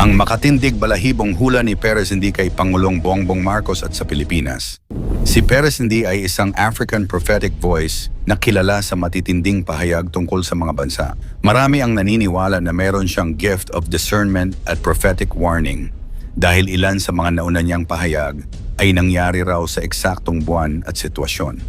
Ang makatindig balahibong hula ni Perez Hindi kay Pangulong Bongbong Marcos at sa Pilipinas. Si Perez Hindi ay isang African prophetic voice na kilala sa matitinding pahayag tungkol sa mga bansa. Marami ang naniniwala na meron siyang gift of discernment at prophetic warning dahil ilan sa mga nauna niyang pahayag ay nangyari raw sa eksaktong buwan at sitwasyon.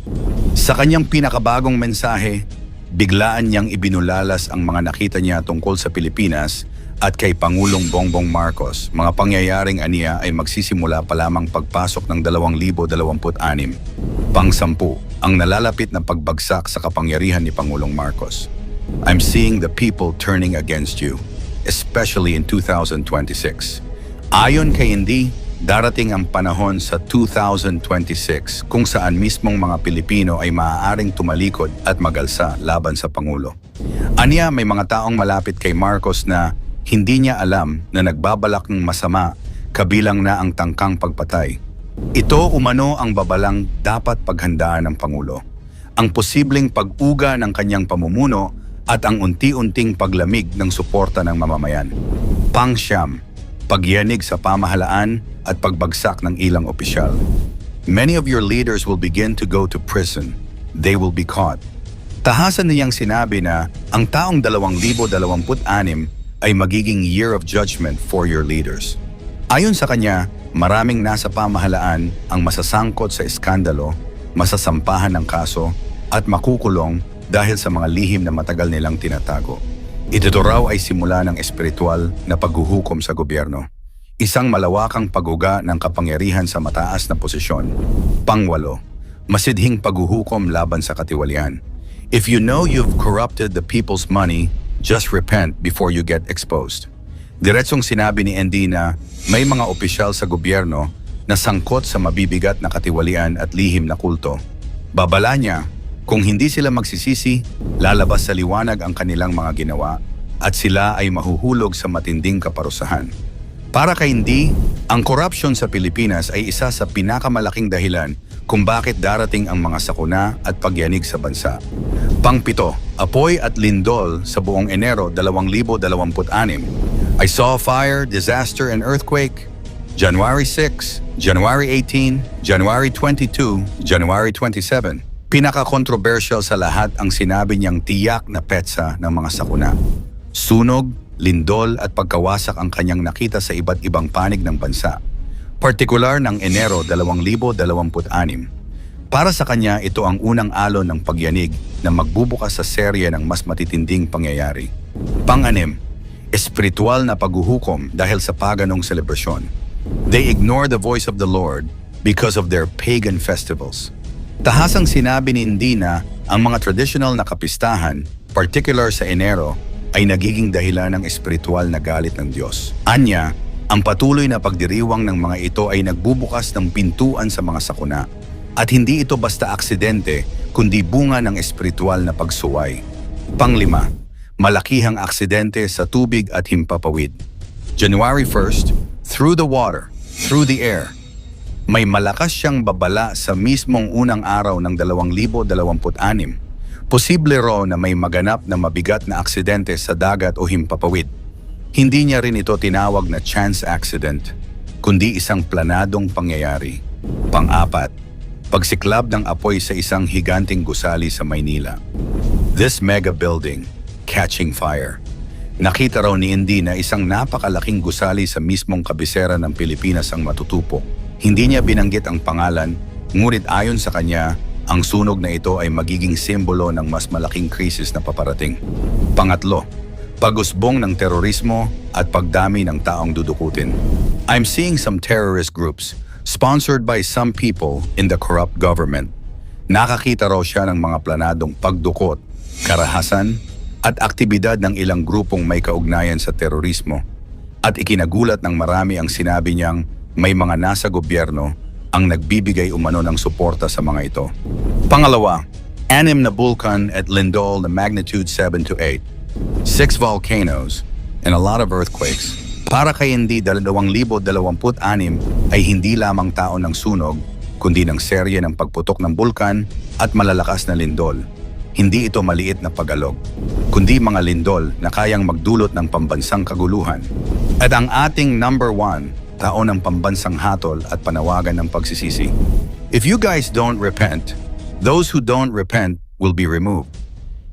Sa kanyang pinakabagong mensahe, biglaan niyang ibinulalas ang mga nakita niya tungkol sa Pilipinas at kay Pangulong Bongbong Marcos. Mga pangyayaring aniya ay magsisimula pa lamang pagpasok ng 2026. Pang-10, ang nalalapit na pagbagsak sa kapangyarihan ni Pangulong Marcos. I'm seeing the people turning against you, especially in 2026. Ayon kay Hindi, darating ang panahon sa 2026 kung saan mismong mga Pilipino ay maaaring tumalikod at magalsa laban sa Pangulo. Aniya, may mga taong malapit kay Marcos na hindi niya alam na nagbabalak ng masama kabilang na ang tangkang pagpatay. Ito umano ang babalang dapat paghandaan ng Pangulo. Ang posibleng pag-uga ng kanyang pamumuno at ang unti-unting paglamig ng suporta ng mamamayan. Pang-siyam, pagyanig sa pamahalaan at pagbagsak ng ilang opisyal. Many of your leaders will begin to go to prison. They will be caught. Tahasan niyang sinabi na ang taong 2026 ay magiging year of judgment for your leaders. Ayon sa kanya, maraming nasa pamahalaan ang masasangkot sa iskandalo, masasampahan ng kaso, at makukulong dahil sa mga lihim na matagal nilang tinatago. Ito raw ay simula ng espiritual na paghuhukom sa gobyerno. Isang malawakang pag-uga ng kapangyarihan sa mataas na posisyon. Pang-8, masidhing paghuhukom laban sa katiwalian. If you know you've corrupted the people's money, just repent before you get exposed. Diretsong sinabi ni ND na may mga opisyal sa gobyerno na sangkot sa mabibigat na katiwalian at lihim na kulto. Babala niya, kung hindi sila magsisisi, lalabas sa liwanag ang kanilang mga ginawa at sila ay mahuhulog sa matinding kaparusahan. Para kay ND, ang corruption sa Pilipinas ay isa sa pinakamalaking dahilan kung bakit darating ang mga sakuna at pagyanig sa bansa. Pang-7, apoy at lindol sa buong Enero 2026. I saw fire, disaster, and earthquake. January 6, January 18, January 22, January 27. Pinaka-controversial sa lahat ang sinabi niyang tiyak na petsa ng mga sakuna. Sunog, lindol at pagkawasak ang kanyang nakita sa iba't ibang panig ng bansa. Partikular ng Enero 2026. Para sa kanya, ito ang unang alon ng pagyanig na magbubukas sa serye ng mas matitinding pangyayari. Pang-6, espiritual na paghuhukom dahil sa paganong selebrasyon. They ignore the voice of the Lord because of their pagan festivals. Tahasang sinabi ni Hindi na ang mga traditional na kapistahan, particular sa Enero, ay nagiging dahilan ng espiritual na galit ng Diyos. Anya, ang patuloy na pagdiriwang ng mga ito ay nagbubukas ng pintuan sa mga sakuna. At hindi ito basta aksidente, kundi bunga ng espiritual na pagsuway. Pang-5, malakihang aksidente sa tubig at himpapawid. January 1st, through the water, through the air. May malakas siyang babala sa mismong unang araw ng 2026. Posible raw na may maganap na mabigat na aksidente sa dagat o himpapawid. Hindi niya rin ito tinawag na chance accident, kundi isang planadong pangyayari. Pang-4, pagsiklab ng apoy sa isang higanting gusali sa Maynila. This mega building, catching fire. Nakita raw ni Indy na isang napakalaking gusali sa mismong kabisera ng Pilipinas ang matutupo. Hindi niya binanggit ang pangalan, ngunit ayon sa kanya, ang sunog na ito ay magiging simbolo ng mas malaking krisis na paparating. Pang-5, pag-usbong ng terorismo at pagdami ng taong dudukutin. I'm seeing some terrorist groups sponsored by some people in the corrupt government. Nakakita raw siya ng mga planadong pagdukot, karahasan, at aktibidad ng ilang grupong may kaugnayan sa terorismo. At ikinagulat ng marami ang sinabi niyang may mga nasa gobyerno ang nagbibigay umano ng suporta sa mga ito. Pang-6, 6 na bulkan at lindol na magnitude 7 to 8. 6 volcanoes and a lot of earthquakes. Para kay Indy, 2026 ay hindi lamang taon ng sunog, kundi ng serye ng pagputok ng bulkan at malalakas na lindol. Hindi ito maliit na pag-alog, kundi mga lindol na kayang magdulot ng pambansang kaguluhan. At ang ating number 1, taon ng pambansang hatol at panawagan ng pagsisisi. If you guys don't repent, those who don't repent will be removed.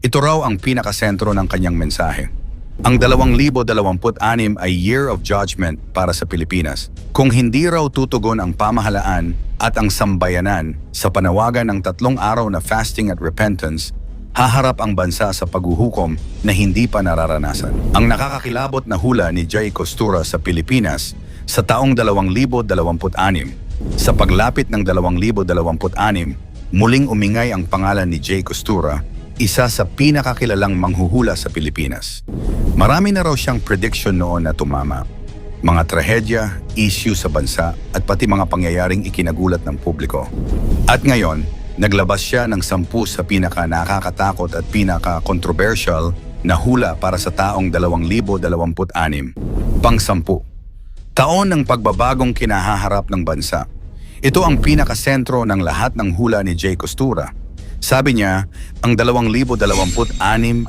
Ito raw ang pinakasentro ng kanyang mensahe. Ang 2026 ay Year of Judgment para sa Pilipinas. Kung hindi raw tutugon ang pamahalaan at ang sambayanan sa panawagan ng 3 araw na fasting at repentance, haharap ang bansa sa paghuhukom na hindi pa nararanasan. Ang nakakakilabot na hula ni Jay Costura sa Pilipinas sa taong 2026, sa paglapit ng 2026, muling umingay ang pangalan ni Jay Costura, isa sa pinakakilalang manghuhula sa Pilipinas. Marami na raw siyang prediction noon na tumama. Mga trahedya, issue sa bansa at pati mga pangyayaring ikinagulat ng publiko. At ngayon, naglabas siya ng 10 sa pinaka nakakatakot at pinaka controversial na hula para sa taong 2026. Pang-10. Taon ng pagbabagong kinahaharap ng bansa. Ito ang pinakasentro ng lahat ng hula ni Jay Costura. Sabi niya, ang 2026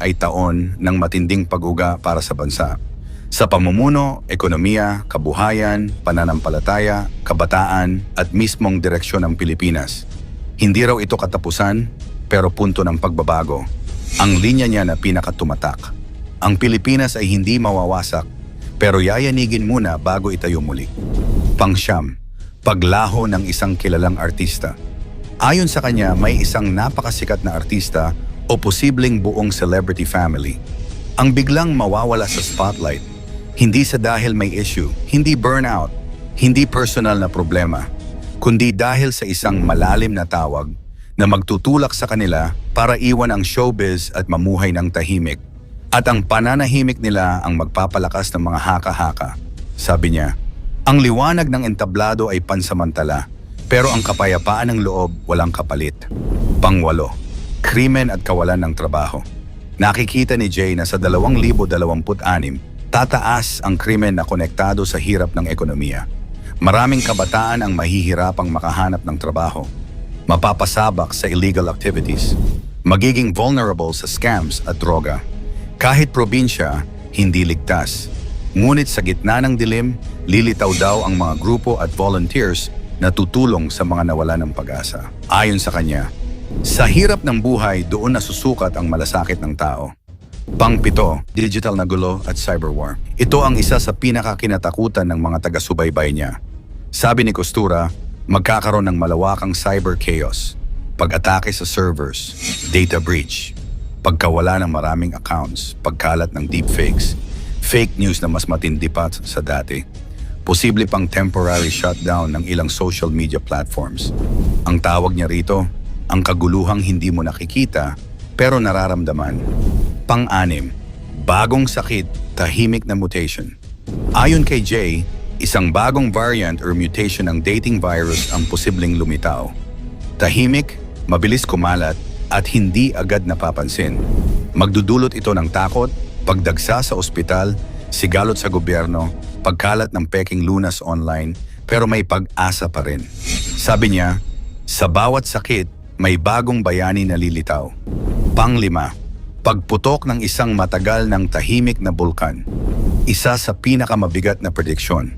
ay taon ng matinding pag-uga para sa bansa. Sa pamumuno, ekonomiya, kabuhayan, pananampalataya, kabataan at mismong direksyon ng Pilipinas. Hindi raw ito katapusan, pero punto ng pagbabago. Ang linya niya na pinakatumatak. Ang Pilipinas ay hindi mawawasak, pero yayanigin muna bago itayo muli. Pang-9, paglaho ng isang kilalang artista. Ayon sa kanya, may isang napakasikat na artista o posibleng buong celebrity family ang biglang mawawala sa spotlight. Hindi sa dahil may issue, hindi burnout, hindi personal na problema, kundi dahil sa isang malalim na tawag na magtutulak sa kanila para iwan ang showbiz at mamuhay ng tahimik. At ang pananahimik nila ang magpapalakas ng mga haka-haka. Sabi niya, ang liwanag ng entablado ay pansamantala, pero ang kapayapaan ng loob walang kapalit. Pang-8, krimen at kawalan ng trabaho. Nakikita ni Jay na sa 2026, tataas ang krimen na konektado sa hirap ng ekonomiya. Maraming kabataan ang mahihirapang makahanap ng trabaho, mapapasabak sa illegal activities, magiging vulnerable sa scams at droga. Kahit probinsya, hindi ligtas. Ngunit sa gitna ng dilim, lilitaw daw ang mga grupo at volunteers na tutulong sa mga nawala ng pag-asa. Ayon sa kanya, sa hirap ng buhay doon nasusukat ang malasakit ng tao. Pang-7, digital na gulo at cyberwar. Ito ang isa sa pinakakinatakutan ng mga taga-subaybay niya. Sabi ni Costura, magkakaroon ng malawakang cyber chaos, pag-atake sa servers, data breach, pagkawala ng maraming accounts, pagkalat ng deepfakes, fake news na mas matindi pa sa dati, posible pang temporary shutdown ng ilang social media platforms. Ang tawag niya rito, ang kaguluhang hindi mo nakikita pero nararamdaman. Pang-6, bagong sakit, tahimik na mutation. Ayon kay Jay, isang bagong variant or mutation ng dating virus ang posibleng lumitaw. Tahimik, mabilis kumalat, at hindi agad napapansin. Magdudulot ito ng takot, pagdagsa sa ospital, sigalot sa gobyerno, pagkalat ng peking lunas online, pero may pag-asa pa rin. Sabi niya, sa bawat sakit, may bagong bayani na lilitaw. Pang-5, pagputok ng isang matagal ng tahimik na bulkan. Isa sa pinakamabigat na prediksyon.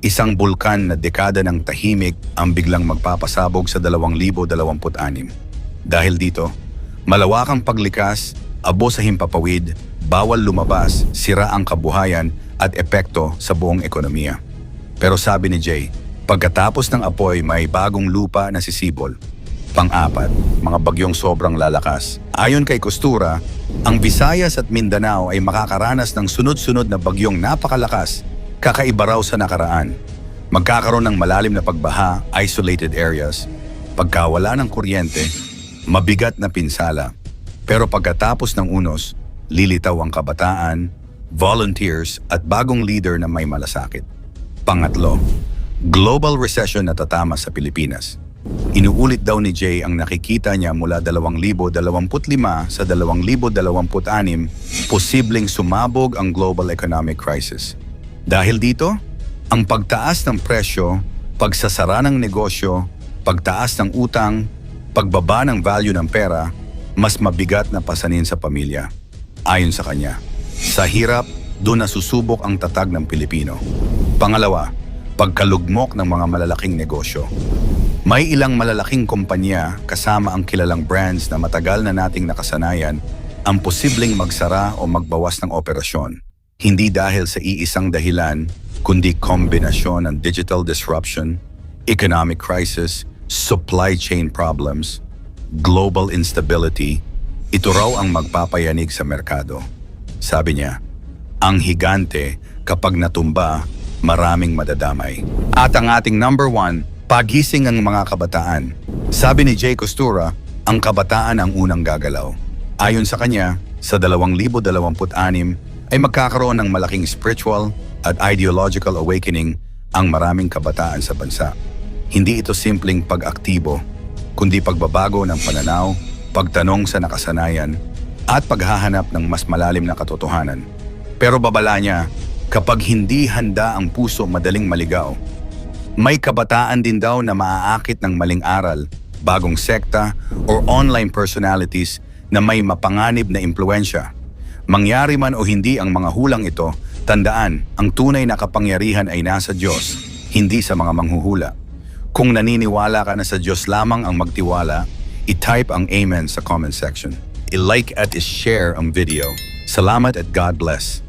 Isang bulkan na dekada ng tahimik ang biglang magpapasabog sa 2026. Dahil dito, malawakang paglikas, abo sa himpapawid, bawal lumabas, sira ang kabuhayan at epekto sa buong ekonomiya. Pero sabi ni Jay, pagkatapos ng apoy may bagong lupa na sisibol. Pang-4, mga bagyong sobrang lalakas. Ayon kay Costura, ang Visayas at Mindanao ay makakaranas ng sunod-sunod na bagyong napakalakas, kakaiba raw sa nakaraan. Magkakaroon ng malalim na pagbaha, isolated areas, pagkawala ng kuryente, mabigat na pinsala. Pero pagkatapos ng unos, lilitaw ang kabataan, volunteers at bagong leader na may malasakit. Pang-5, global recession na tatama sa Pilipinas. Inuulit daw ni Jay ang nakikita niya mula 2025 sa 2026, posibleng sumabog ang global economic crisis. Dahil dito, ang pagtaas ng presyo, pagsasara ng negosyo, pagtaas ng utang, pagbaba ng value ng pera, mas mabigat na pasanin sa pamilya. Ayon sa kanya, sa hirap, doon nasusubok ang tatag ng Pilipino. Pangalawa, pagkalugmok ng mga malalaking negosyo. May ilang malalaking kumpanya kasama ang kilalang brands na matagal na nating nakasanayan ang posibleng magsara o magbawas ng operasyon. Hindi dahil sa iisang dahilan, kundi kombinasyon ng digital disruption, economic crisis, supply chain problems, global instability. Ito raw ang magpapayanig sa merkado. Sabi niya, ang higante kapag natumba, maraming madadamay. At ang ating number 1, pagising ng mga kabataan. Sabi ni Jay Costura, ang kabataan ang unang gagalaw. Ayon sa kanya, sa 2026 ay magkakaroon ng malaking spiritual at ideological awakening ang maraming kabataan sa bansa. Hindi ito simpleng pag-aktibo, kundi pagbabago ng pananaw, pagtanong sa nakasanayan, at paghahanap ng mas malalim na katotohanan. Pero babala niya, kapag hindi handa ang puso madaling maligaw, may kabataan din daw na maaakit ng maling aral, bagong sekta, or online personalities na may mapanganib na impluensya. Mangyari man o hindi ang mga hulang ito, tandaan, ang tunay na kapangyarihan ay nasa Diyos, hindi sa mga manghuhula. Kung naniniwala ka na sa Diyos lamang ang magtiwala, i-type ang Amen sa comment section. I-like at i-share ang video. Salamat at God bless.